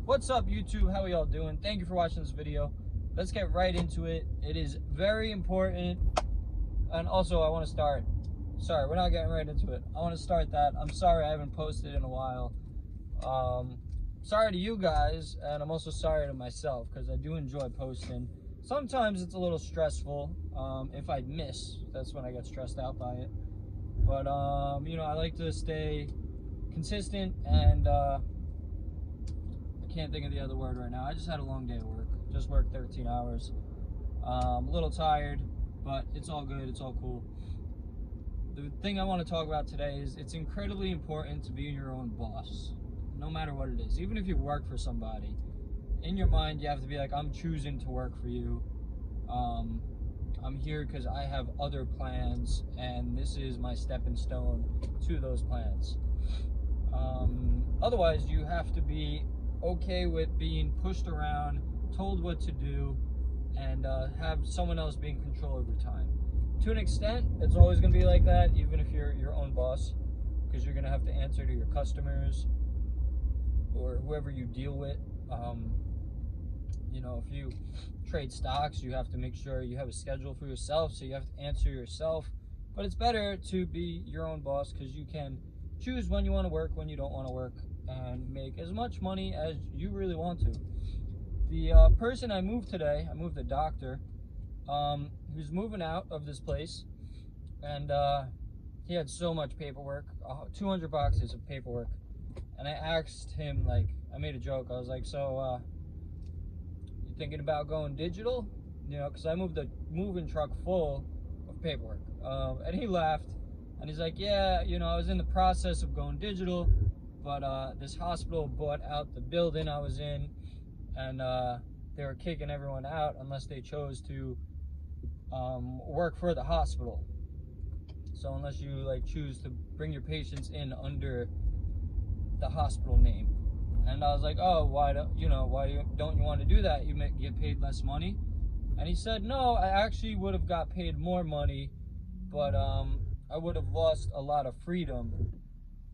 What's up, YouTube? How are y'all doing? Thank you for watching this video. Let's get right into it. It is very important. And also, I want to start. Sorry, we're not getting right into it. I want to start that. I'm sorry I haven't posted in a while. Sorry to you guys, and I'm also sorry to myself because I do enjoy posting. Sometimes it's a little stressful. If I miss, that's when I get stressed out by it. But you know, I like to stay consistent, and I can't think of the other word right now. I just had a long day of work. Just worked 13 hours. A little tired, but it's all good. It's all cool. The thing I want to talk about today is it's incredibly important to be your own boss, no matter what it is. Even if you work for somebody, in your mind you have to be like, I'm choosing to work for you. I'm here because I have other plans, and this is my stepping stone to those plans. Otherwise, you have to be okay with being pushed around, told what to do, and have someone else be in control of your time. To an extent, it's always going to be like that, even if you're your own boss, because you're going to have to answer to your customers or whoever you deal with. You know, if you trade stocks, you have to make sure you have a schedule for yourself, so you have to answer yourself. But it's better to be your own boss because you can choose when you want to work, when you don't want to work, and make as much money as you really want to. The person I moved today, I moved the doctor, who's moving out of this place, and he had so much paperwork, 200 boxes of paperwork. And I asked him, like, I made a joke. I was like, so you thinking about going digital? You know, because I moved a moving truck full of paperwork. And he laughed, and he's like, yeah, you know, I was in the process of going digital, but this hospital bought out the building I was in, and they were kicking everyone out unless they chose to work for the hospital. So unless you like choose to bring your patients in under the hospital name. And I was like, oh, why don't you want to do that? You get paid less money. And he said, no, I actually would have got paid more money, but I would have lost a lot of freedom.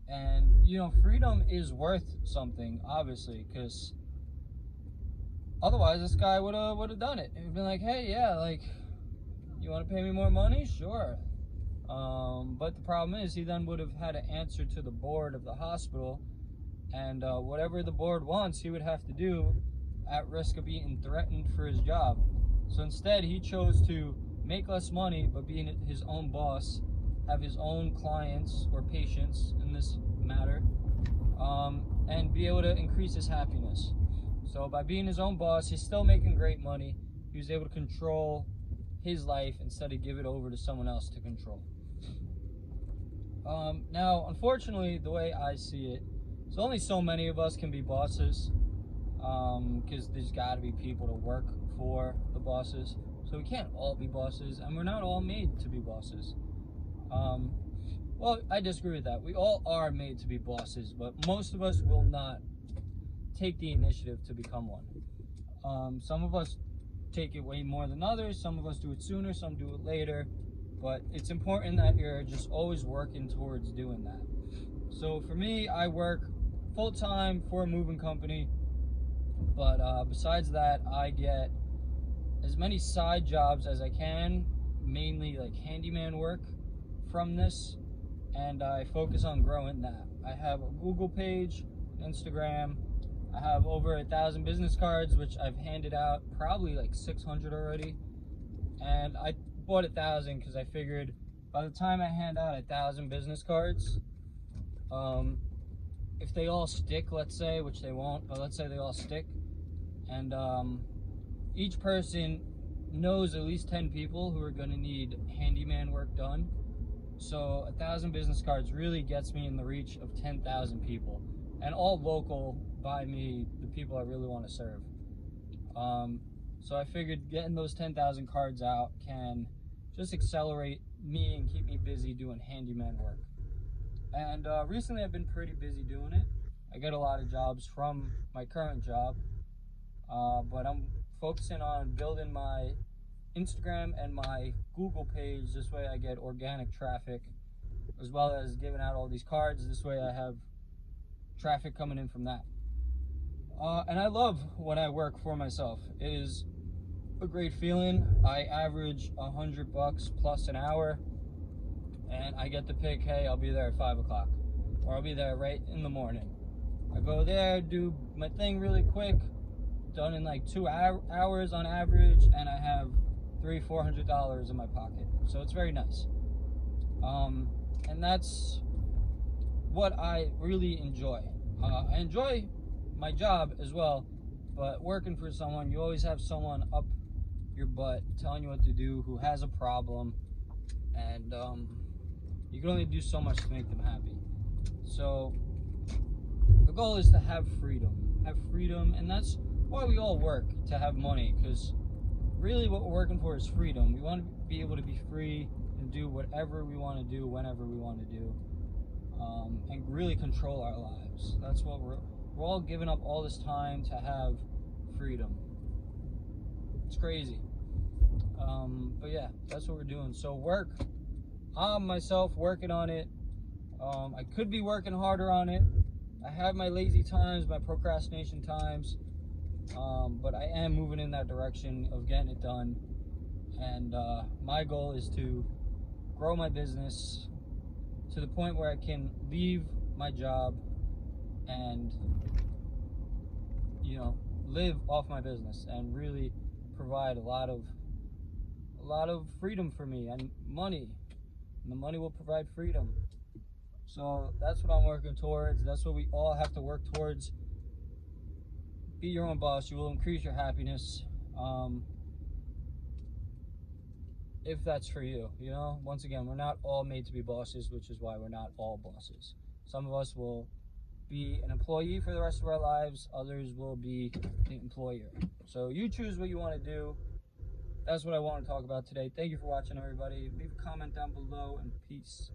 And you know, freedom is worth something, obviously, because otherwise this guy would have done it. He'd been like, hey, yeah, like, you want to pay me more money? Sure. But the problem is, he then would have had to answer to the board of the hospital, and whatever the board wants, he would have to do at risk of being threatened for his job. So instead, he chose to make less money, but be his own boss, have his own clients or patients in this matter, and be able to increase his happiness. So by being his own boss, he's still making great money. He was able to control his life instead of give it over to someone else to control. Now, unfortunately, the way I see it, so only so many of us can be bosses, because there's got to be people to work for the bosses. So we can't all be bosses, and we're not all made to be bosses. Well, I disagree with that. We all are made to be bosses, but most of us will not take the initiative to become one. Some of us take it way more than others. Some of us do it sooner, some do it later. But it's important that you're just always working towards doing that. So for me, I work full-time for a moving company, but besides that, I get as many side jobs as I can, mainly like handyman work from this, and I focus on growing that. I have a Google page, Instagram. I have over 1,000 business cards, which I've handed out probably like 600 already, and I bought 1,000 because I figured by the time I hand out 1,000 business cards, if they all stick, let's say, which they won't, but let's say they all stick, and each person knows at least 10 people who are going to need handyman work done. So 1,000 business cards really gets me in the reach of 10,000 people, and all local by me, the people I really want to serve. So I figured getting those 10,000 cards out can just accelerate me and keep me busy doing handyman work. And recently I've been pretty busy doing it. I get a lot of jobs from my current job, but I'm focusing on building my Instagram and my Google page. This way I get organic traffic, as well as giving out all these cards. This way I have traffic coming in from that. And I love when I work for myself. It is a great feeling. I average $100 plus an hour, and I get to pick, hey, I'll be there at 5 o'clock, or I'll be there right in the morning. I go there, do my thing really quick, done in like 2 hours on average, and I have $300-400 in my pocket. So it's very nice. And that's what I really enjoy. I enjoy my job as well, but working for someone, you always have someone up your butt telling you what to do who has a problem, and you can only do so much to make them happy. So the goal is to have freedom, and that's why we all work, to have money, because really what we're working for is freedom. We want to be able to be free and do whatever we want to do whenever we want to do, and really control our lives. That's what we're all giving up all this time to have freedom. It's crazy. But yeah, that's what we're doing. So work. I'm myself working on it. I could be working harder on it. I have my lazy times, my procrastination times, but I am moving in that direction of getting it done. And my goal is to grow my business to the point where I can leave my job and, you know, live off my business and really provide a lot of freedom for me and money. And the money will provide freedom. So that's what I'm working towards. That's what we all have to work towards. Be your own boss. You will increase your happiness. If that's for you, you know, once again, we're not all made to be bosses, which is why we're not all bosses. Some of us will be an employee for the rest of our lives. Others will be the employer. So you choose what you want to do. That's what I want to talk about today. Thank you for watching, everybody. Leave a comment down below, and peace.